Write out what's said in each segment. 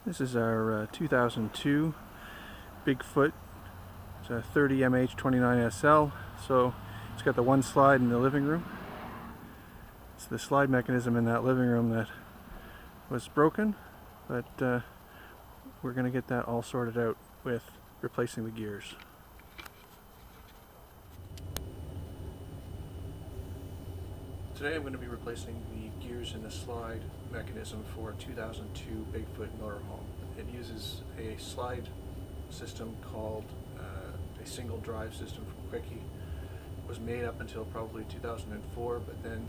This is our 2002 Bigfoot. It's a 30MH29SL, so it's got the one slide in the living room. It's the slide mechanism in that living room that was broken, but we're going to get that all sorted out with replacing the gears. Today I'm going to be replacing the gears in the slide mechanism for a 2002 Bigfoot motorhome. It uses a slide system called a single drive system from Quickie. It was made up until probably 2004, but then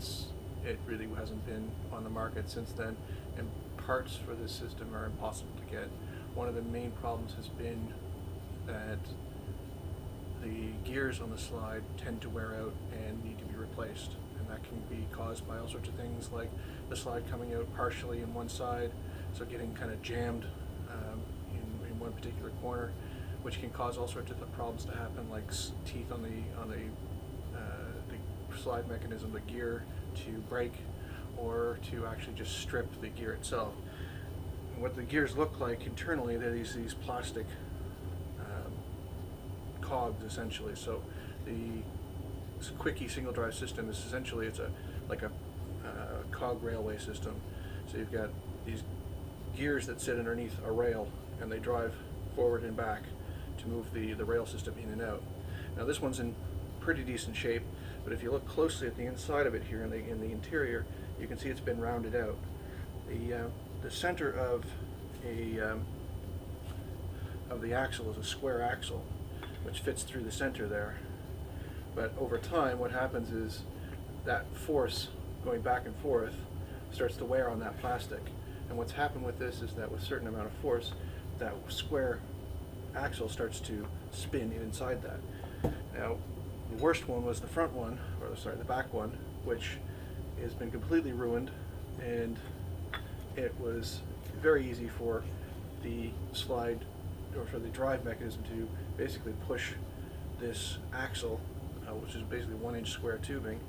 it really hasn't been on the market since then, and parts for this system are impossible to get. One of the main problems has been that the gears on the slide tend to wear out and need to be replaced, and that can be caused by all sorts of things, like the slide coming out partially in one side, so getting kind of jammed in one particular corner, which can cause all sorts of problems to happen, like teeth on the slide mechanism, the gear, to break, or to actually just strip the gear itself. And what the gears look like internally, they're these plastic cogs, essentially. So the Quickie single drive system is essentially, like a cog railway system. So you've got these gears that sit underneath a rail, and they drive forward and back to move the rail system in and out. Now this one's in pretty decent shape, but if you look closely at the inside of it here in the interior, you can see it's been rounded out. The center of the axle is a square axle, which fits through the center there. But over time, what happens is that force going back and forth starts to wear on that plastic. And what's happened with this is that with a certain amount of force, that square axle starts to spin inside that. Now, the worst one was the front one, or sorry, the back one, which has been completely ruined, and it was very easy for the slide, or for the drive mechanism, to basically push this axle, which is basically 1-inch square tubing,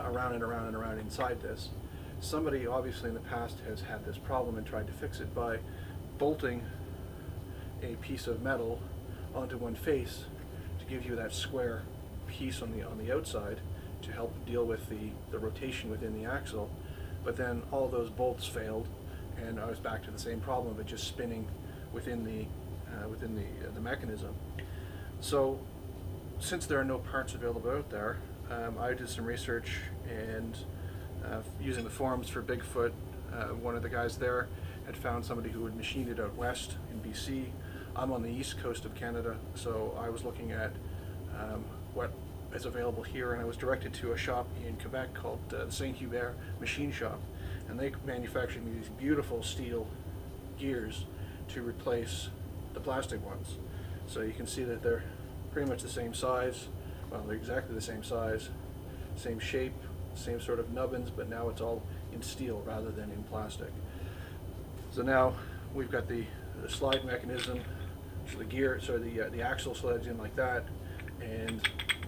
around and around and around inside this. Somebody obviously in the past has had this problem and tried to fix it by bolting a piece of metal onto one face to give you that square piece on the outside to help deal with the rotation within the axle. But then all those bolts failed, and I was back to the same problem of it just spinning within the mechanism. So since there are no parts available out there, I did some research, and using the forums for Bigfoot, one of the guys there had found somebody who had machined it out west in BC. I'm on the east coast of Canada, so I was looking at what is available here, and I was directed to a shop in Quebec called the St. Hubert Machine Shop, and they manufactured these beautiful steel gears to replace the plastic ones. So you can see that they're pretty much the same size. Well, they're exactly the same size, same shape, same sort of nubbins, but now it's all in steel rather than in plastic. So now we've got the slide mechanism, so the gear, so the axle slides in like that, and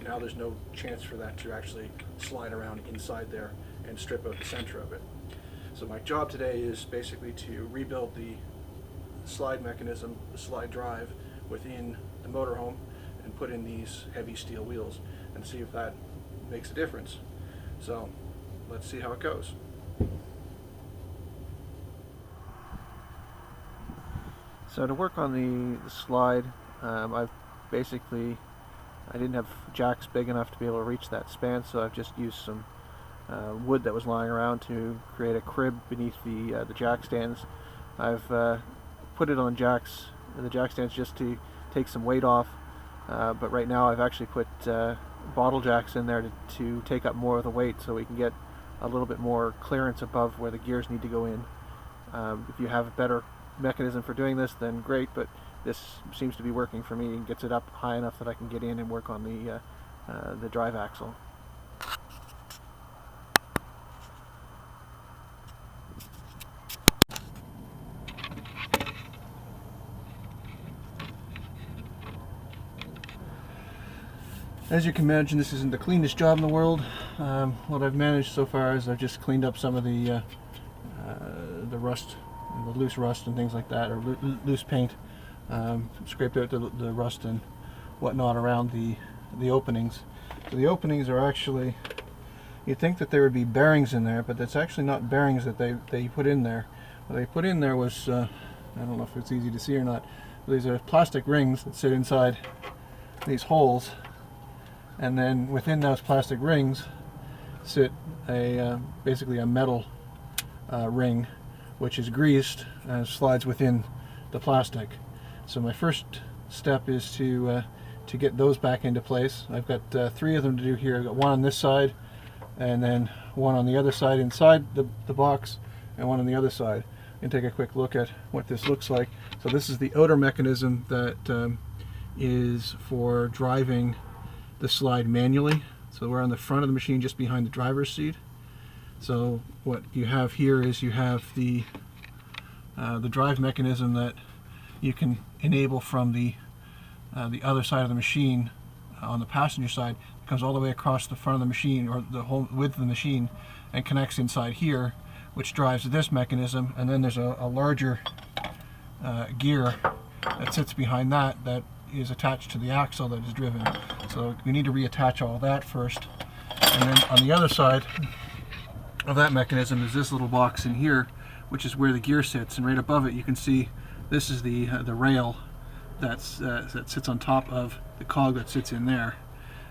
now there's no chance for that to actually slide around inside there and strip out the center of it. So my job today is basically to rebuild the slide mechanism, the slide drive, within the motorhome, and put in these heavy steel wheels and see if that makes a difference. So let's see how it goes. So to work on the slide, I didn't have jacks big enough to be able to reach that span, so I've just used some wood that was lying around to create a crib beneath the jack stands. I've put it on the jack stands just to take some weight off, but right now I've actually put bottle jacks in there to take up more of the weight, so we can get a little bit more clearance above where the gears need to go in. If you have a better mechanism for doing this, then great, but this seems to be working for me and gets it up high enough that I can get in and work on the drive axle. As you can imagine, this isn't the cleanest job in the world. What I've managed so far is I've just cleaned up some of the rust the loose rust and things like that, or loose paint. Scraped out the rust and whatnot around the openings. So the openings are actually, you'd think that there would be bearings in there, but that's actually not bearings that they put in there. What they put in there was, I don't know if it's easy to see or not, but these are plastic rings that sit inside these holes, and then within those plastic rings sit basically a metal ring, which is greased and slides within the plastic. So my first step is to get those back into place. I've got 3 of them to do here. I've got one on this side, and then one on the other side inside the box, and one on the other side. And take a quick look at what this looks like. So this is the outer mechanism that is for driving the slide manually. So we're on the front of the machine, just behind the driver's seat. So what you have here is you have the drive mechanism that you can enable from the other side of the machine on the passenger side. It comes all the way across the front of the machine, or the whole width of the machine, and connects inside here, which drives this mechanism. And then there's a larger gear that sits behind that is attached to the axle that is driven. So we need to reattach all that first. And then on the other side of that mechanism is this little box in here, which is where the gear sits. And right above it you can see this is the rail that sits on top of the cog that sits in there.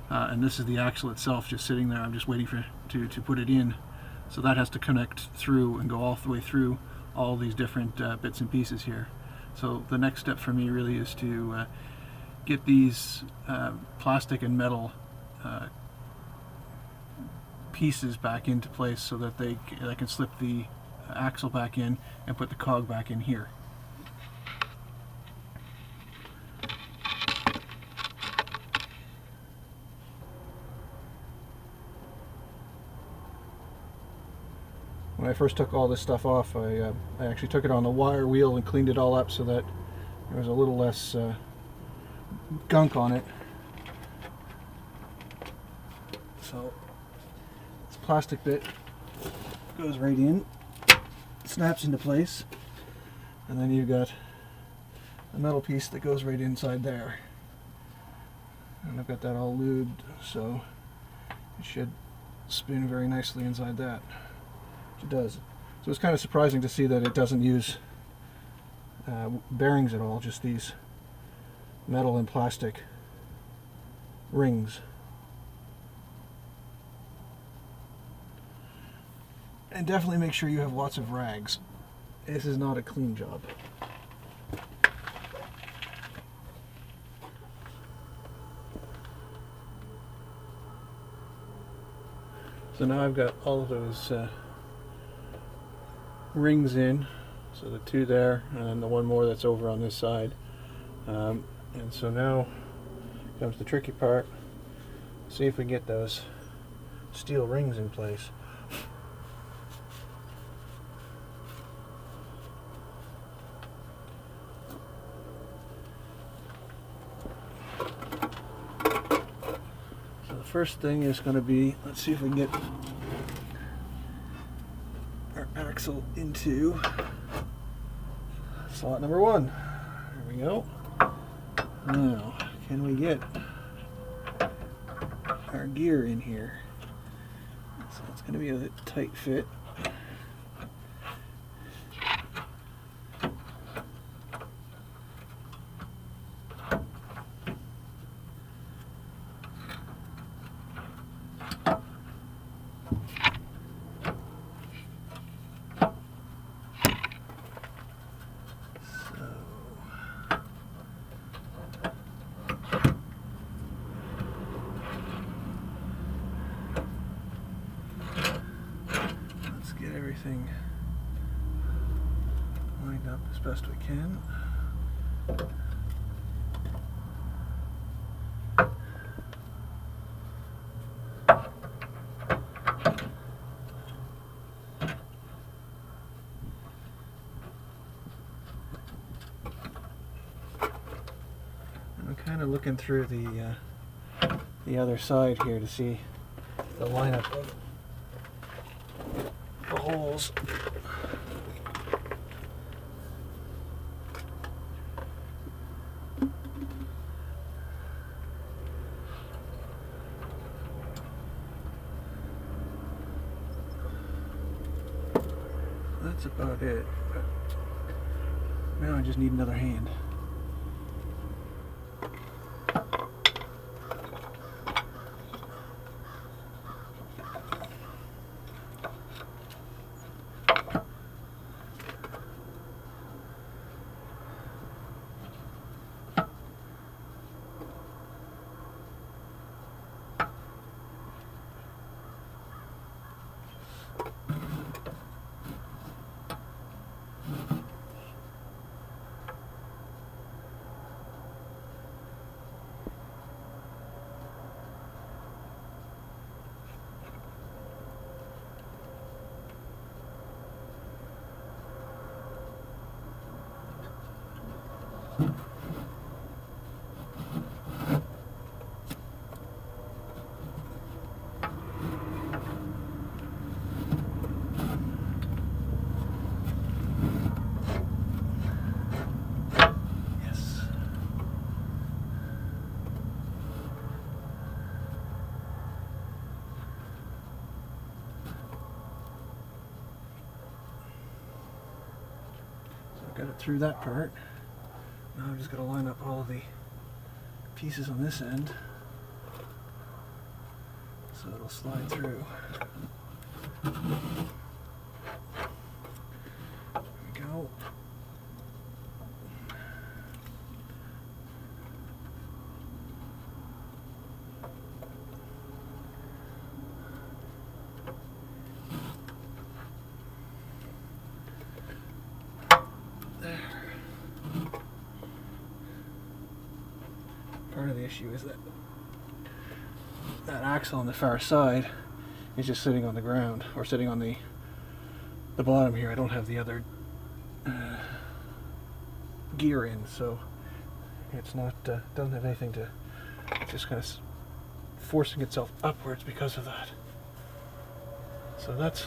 And this is the axle itself just sitting there. I'm just waiting to put it in. So that has to connect through and go all the way through all these different bits and pieces here. So the next step for me really is to get these plastic and metal pieces back into place so that I can slip the axle back in and put the cog back in here. When I first took all this stuff off, I actually took it on the wire wheel and cleaned it all up so that there was a little less gunk on it. So this plastic bit goes right in, snaps into place, and then you've got a metal piece that goes right inside there. And I've got that all lubed, so it should spin very nicely inside that. It does. So it's kind of surprising to see that it doesn't use bearings at all, just these metal and plastic rings. And definitely make sure you have lots of rags. This is not a clean job. So now I've got all of those rings in, so the 2 there and then the one more that's over on this side, and so now comes the tricky part. See if we can get those steel rings in place. So the first thing is going to be, let's see if we can get our axle into slot number 1. There we go. Now, can we get our gear in here? So it's going to be a tight fit. Everything lined up as best we can. And I'm kind of looking through the other side here to see the lineup of the holes. that's about it. But now I just need another hand. Got it through that part. Now I'm just going to line up all of the pieces on this end so it'll slide through. There we go. Part of the issue is that that axle on the far side is just sitting on the ground, or sitting on the bottom here. I don't have the other gear in, so it's not doesn't have anything to, it's just kind of forcing itself upwards because of that. So that's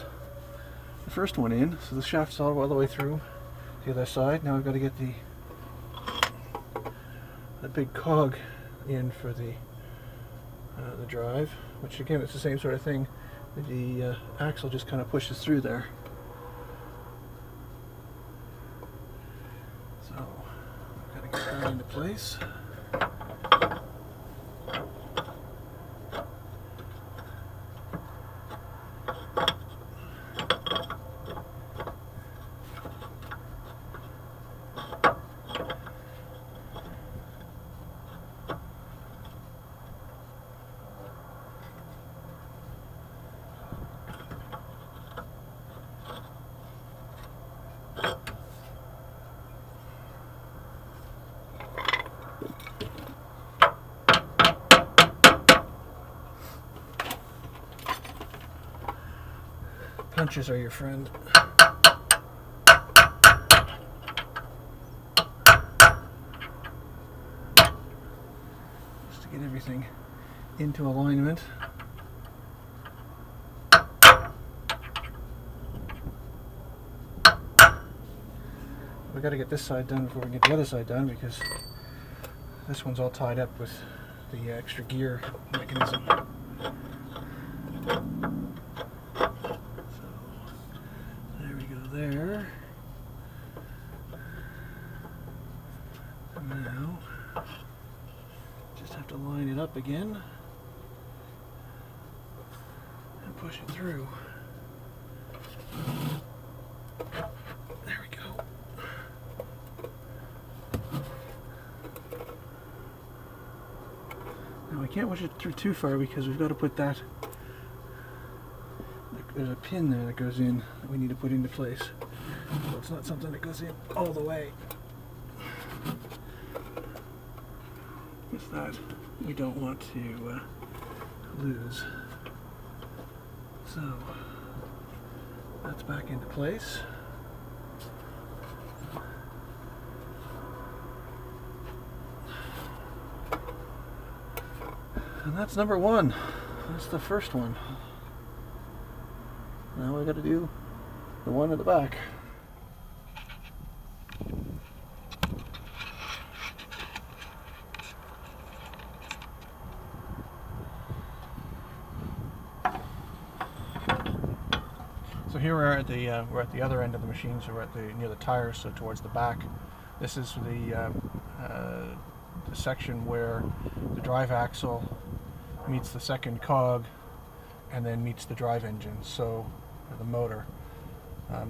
the first one in. So the shaft's all the way through the other side. Now I've got to get the big cog in for the drive, which again, it's the same sort of thing. The axle just kind of pushes through there. So I've got to get that into place. Punches are your friend. Just to get everything into alignment. We got to get this side done before we get the other side done, because this one's all tied up with the extra gear mechanism. There. Now, just have to line it up again and push it through. There we go. Now I can't push it through too far because we've got to put that. There's a pin there that goes in that we need to put into place. So it's not something that goes in all the way. It's that we don't want to lose. So that's back into place. And that's number one. That's the first one. Now we got to do the one at the back. So here we're at the other end of the machine, so we're at near the tires, so towards the back. This is the section where the drive axle meets the second cog and then meets the drive engine, so the motor.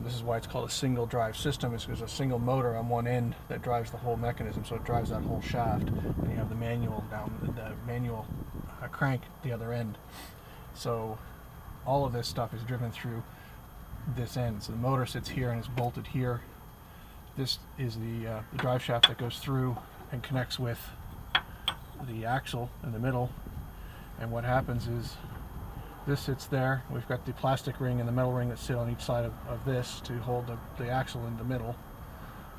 This is why it's called a single drive system. It's because a single motor on one end that drives the whole mechanism, so it drives that whole shaft, and you have the manual crank at the other end. So all of this stuff is driven through this end. So the motor sits here and is bolted here. This is the drive shaft that goes through and connects with the axle in the middle. And what happens is this sits there. We've got the plastic ring and the metal ring that sit on each side of this to hold the axle in the middle.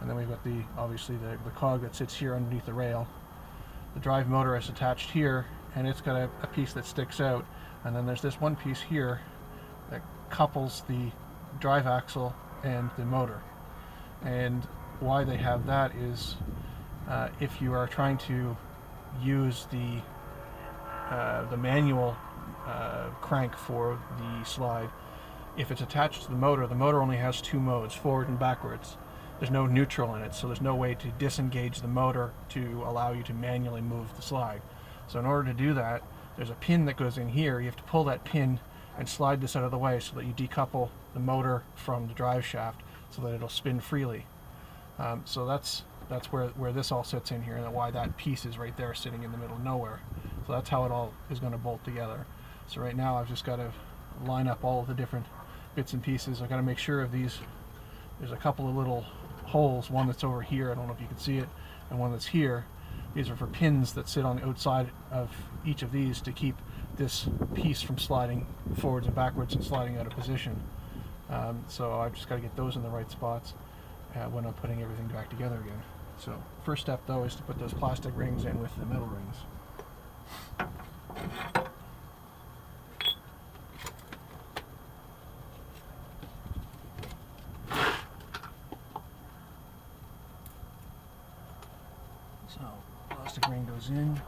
And then we've got obviously the cog that sits here underneath the rail. The drive motor is attached here, and it's got a piece that sticks out. And then there's this one piece here that couples the drive axle and the motor. And why they have that is if you are trying to use the manual crank for the slide, if it's attached to the motor only has two modes, forward and backwards. There's no neutral in it, so there's no way to disengage the motor to allow you to manually move the slide. So in order to do that, there's a pin that goes in here. You have to pull that pin and slide this out of the way so that you decouple the motor from the drive shaft so that it'll spin freely. So that's where this all sits in here, and why that piece is right there sitting in the middle of nowhere. So that's how it all is going to bolt together. So right now I've just got to line up all of the different bits and pieces. I've got to make sure of these. There's a couple of little holes, one that's over here, I don't know if you can see it, and one that's here. These are for pins that sit on the outside of each of these to keep this piece from sliding forwards and backwards and sliding out of position. So I've just got to get those in the right spots when I'm putting everything back together again. So first step though is to put those plastic rings in with the metal rings. So plastic ring goes in,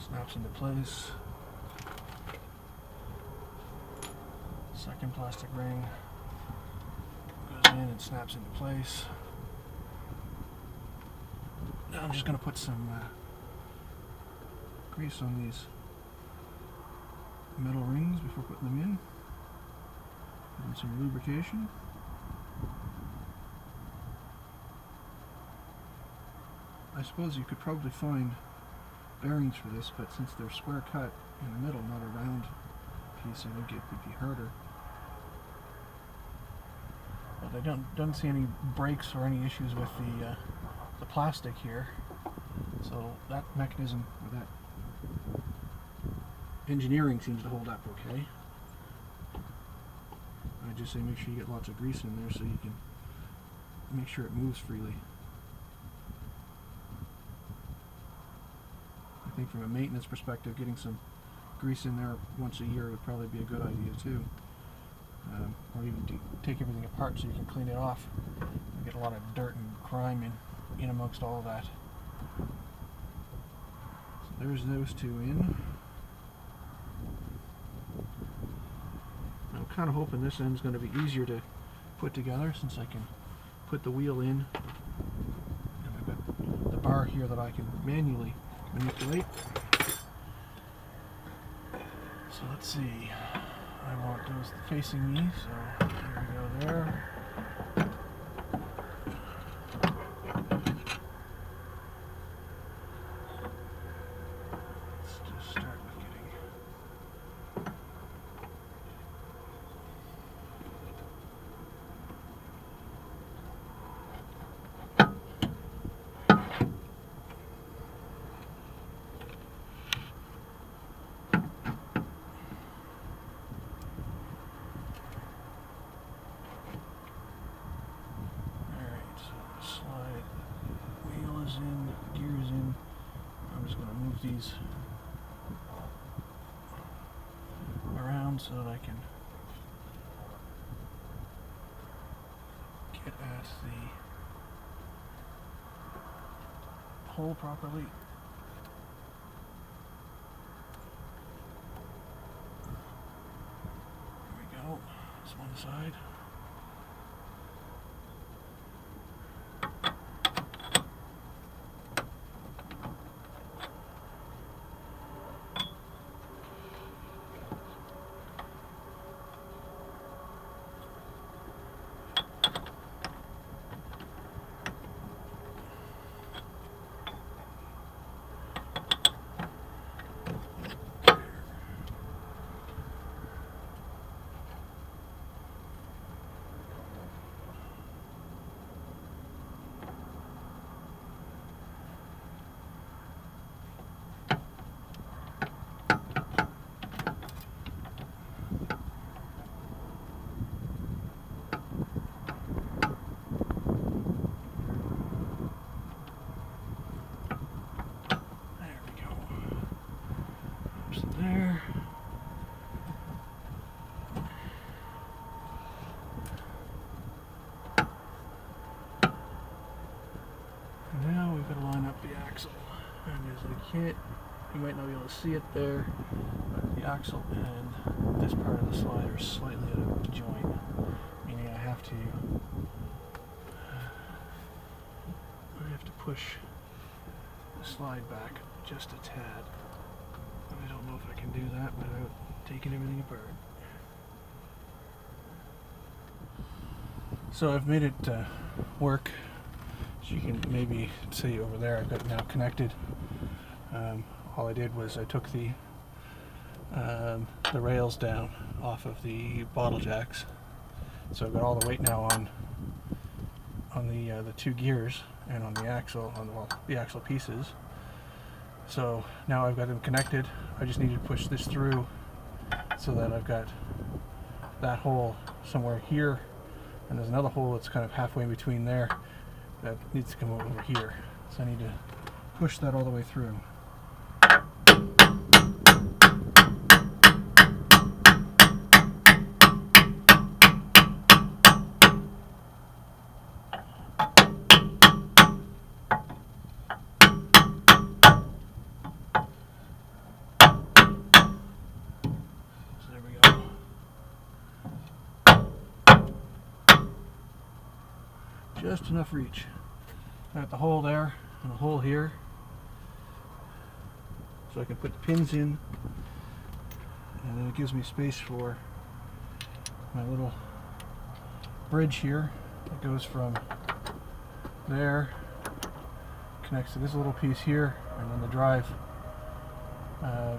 snaps into place. Second plastic ring goes in and snaps into place. Now I'm just going to put some grease on these metal rings before putting them in. Give them some lubrication. I suppose you could probably find bearings for this, but since they're square cut in the middle, not a round piece, I think it would be harder. But I don't see any breaks or any issues with the plastic here. So that mechanism, or that engineering seems to hold up okay. I just say make sure you get lots of grease in there so you can make sure it moves freely. I think from a maintenance perspective, getting some grease in there once a year would probably be a good idea too. Or even take everything apart so you can clean it off and get a lot of dirt and grime in amongst all of that. So there's those two in. I'm kind of hoping this end's going to be easier to put together since I can put the wheel in, and I've got the bar here that I can manually manipulate. So let's see, I want those facing me, so here we go there. Let's just start with getting in, gears in. I'm just going to move these around so that I can get at the hole properly. There we go. This one the side. There. And now we've got to line up the axle. And as you might not be able to see it there, but the axle and this part of the slide are slightly out of joint, meaning I have to push the slide back just a tad. I don't know if I can do that without taking everything apart. So I've made it work. As you can maybe see over there, I've got it now connected. All I did was I took the rails down off of the bottle jacks. So I've got all the weight now on the two gears and on the axle, the axle pieces. So now I've got them connected. I just need to push this through so that I've got that hole somewhere here, and there's another hole that's kind of halfway in between there that needs to come over here. So I need to push that all the way through. Just enough reach. Got the hole there and a hole here, so I can put the pins in, and then it gives me space for my little bridge here that goes from there, connects to this little piece here, and then the drive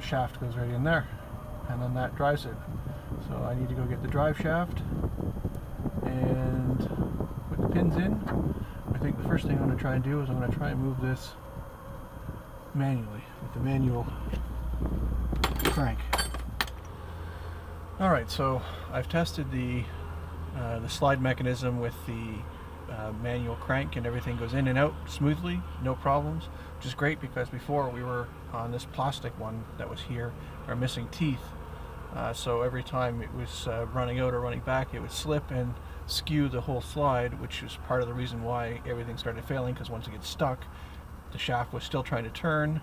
shaft goes right in there, and then that drives it. So I need to go get the drive shaft and put the pins in. I think the first thing I'm going to try and do is I'm going to try and move this manually with the manual crank. Alright, so I've tested the slide mechanism with the manual crank, and everything goes in and out smoothly, no problems, which is great because before we were on this plastic one that was here, our missing teeth. So every time it was running out or running back, it would slip and skew the whole slide, which is part of the reason why everything started failing, because once it gets stuck, the shaft was still trying to turn,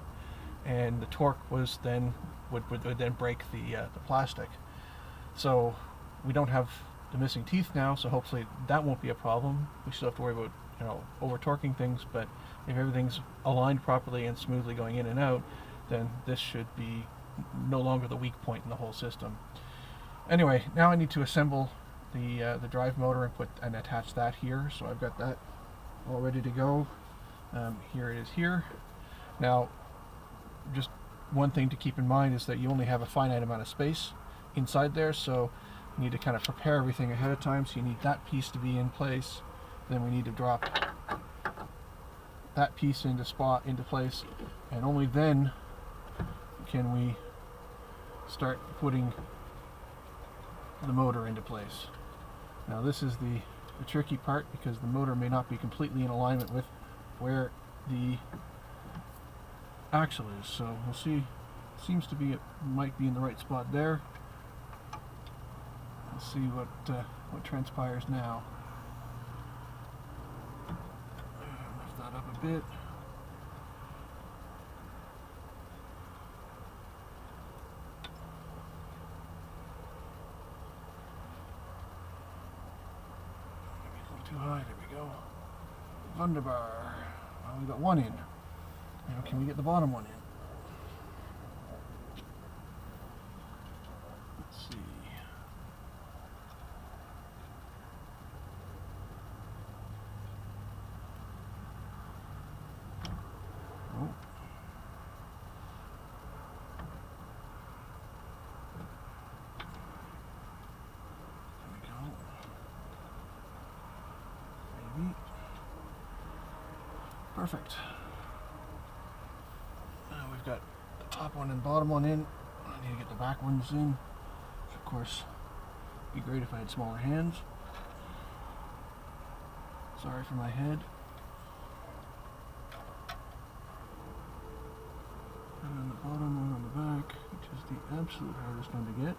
and the torque was then would then break the plastic. So we don't have the missing teeth now, so hopefully that won't be a problem. We still have to worry about, you know, over torquing things, but if everything's aligned properly and smoothly going in and out, then this should be no longer the weak point in the whole system. Anyway, now I need to assemble the drive motor and attach that here. So I've got that all ready to go. Here it is here. Now, just one thing to keep in mind is that you only have a finite amount of space inside there, so you need to kind of prepare everything ahead of time. So you need that piece to be in place. Then we need to drop that piece into place, and only then can we start putting the motor into place. Now this is the tricky part, because the motor may not be completely in alignment with where the axle is. So we'll see. Seems to be, it might be in the right spot there. Let's see what transpires now. Lift that up a bit. we go. Wunderbar. Well, we got one in. Now can we get the bottom one in? Let's see. Oh. There we go. Maybe. Perfect. Now we've got the top one and bottom one in. I need to get the back ones in. Which of course, would be great if I had smaller hands. Sorry for my head. And then the bottom one on the back, which is the absolute hardest one to get.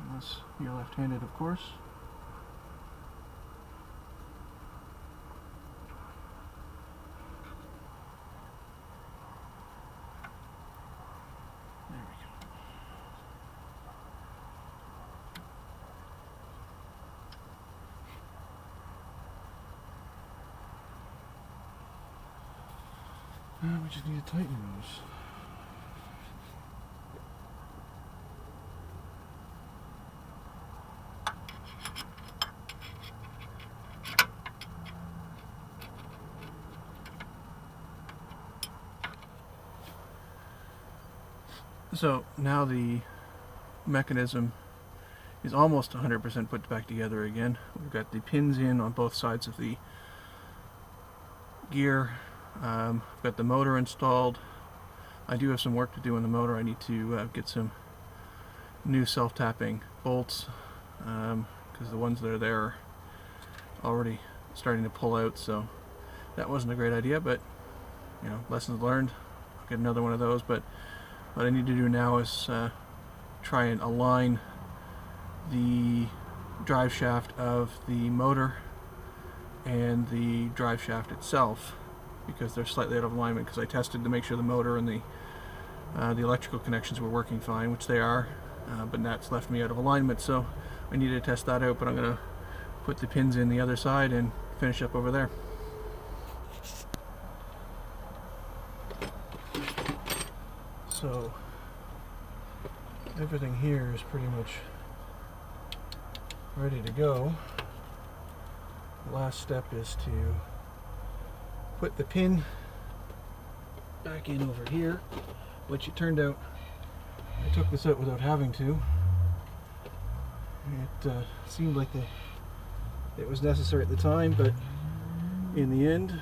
Unless you're left-handed, of course. There we go. We just need to tighten those. So now the mechanism is almost 100% put back together again. We've got the pins in on both sides of the gear. I've got the motor installed. I do have some work to do on the motor. I need to get some new self-tapping bolts because the ones that are there are already starting to pull out, so that wasn't a great idea, but you know, lessons learned. I'll get another one of those, but what I need to do now is try and align the drive shaft of the motor and the drive shaft itself, because they're slightly out of alignment, because I tested to make sure the motor and the electrical connections were working fine, which they are, but that's left me out of alignment, so I need to test that out. But I'm going to put the pins in the other side and finish up over there. So everything here is pretty much ready to go. The last step is to put the pin back in over here, which it turned out I took this out without having to. It seemed like it was necessary at the time, but in the end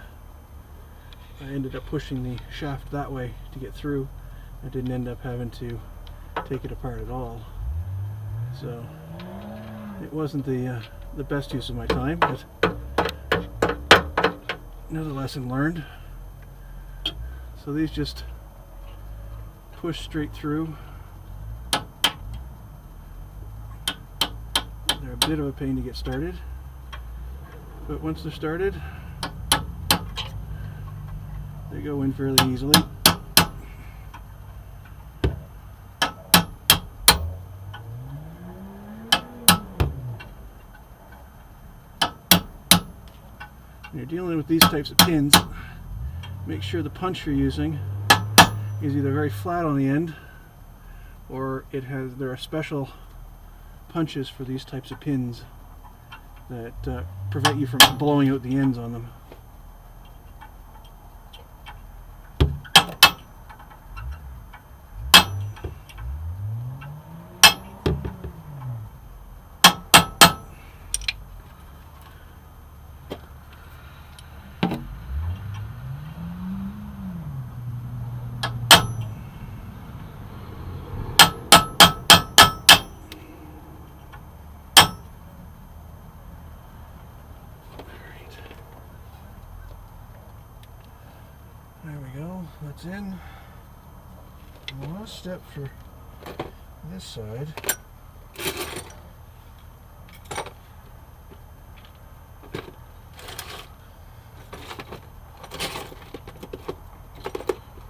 I ended up pushing the shaft that way to get through. I didn't end up having to take it apart at all, so it wasn't the best use of my time, but another lesson learned. So these just push straight through. They're a bit of a pain to get started, but once they're started, they go in fairly easily. When you're dealing with these types of pins, make sure the punch you're using is either very flat on the end, or there are special punches for these types of pins that prevent you from blowing out the ends on them. There we go, that's in. And the last step for this side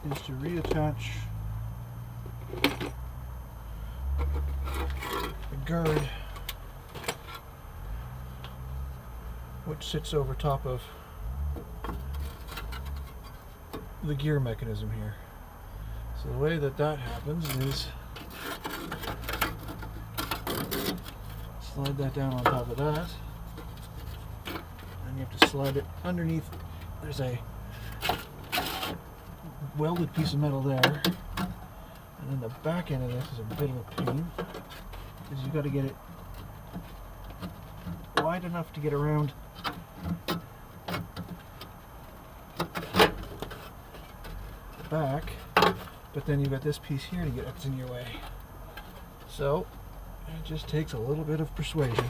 is to reattach the guard, which sits over top of the gear mechanism here. So the way that happens is slide that down on top of that, and you have to slide it underneath. There's a welded piece of metal there, and then the back end of this is a bit of a pain because you got to get it wide enough to get around the back, but then you've got this piece here to get up in your way. So it just takes a little bit of persuasion.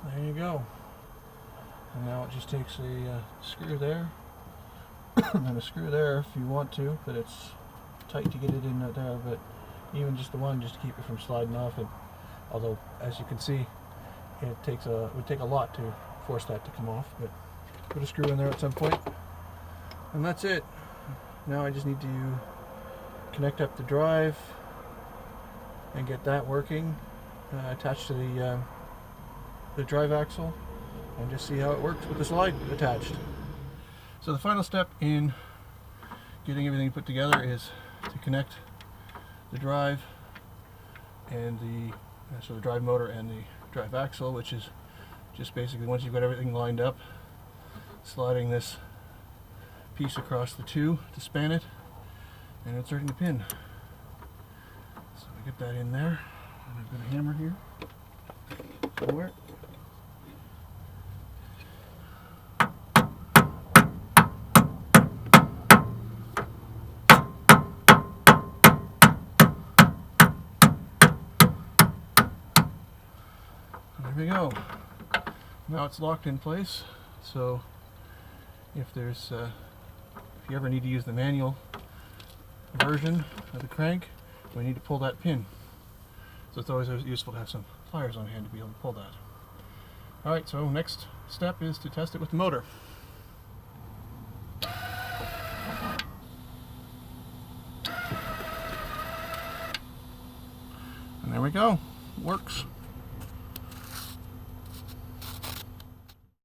There you go. And now it just takes a screw there and a screw there if you want to, but it's tight to get it in there, but even just the one just to keep it from sliding off. And although, as you can see, it would take a lot to force that to come off, but put a screw in there at some point, and that's it. Now I just need to connect up the drive and get that working, attached to the drive axle, and just see how it works with the slide attached. So the final step in getting everything put together is to connect the drive and the drive motor and the drive axle, which is just basically, once you've got everything lined up, sliding this piece across the two to span it and inserting the pin. So Get that in there. And I've got a hammer here for it. There we go. Now it's locked in place, so if you ever need to use the manual version of the crank, we need to pull that pin. So it's always useful to have some pliers on hand to be able to pull that. Alright, so next step is to test it with the motor. And there we go. Works.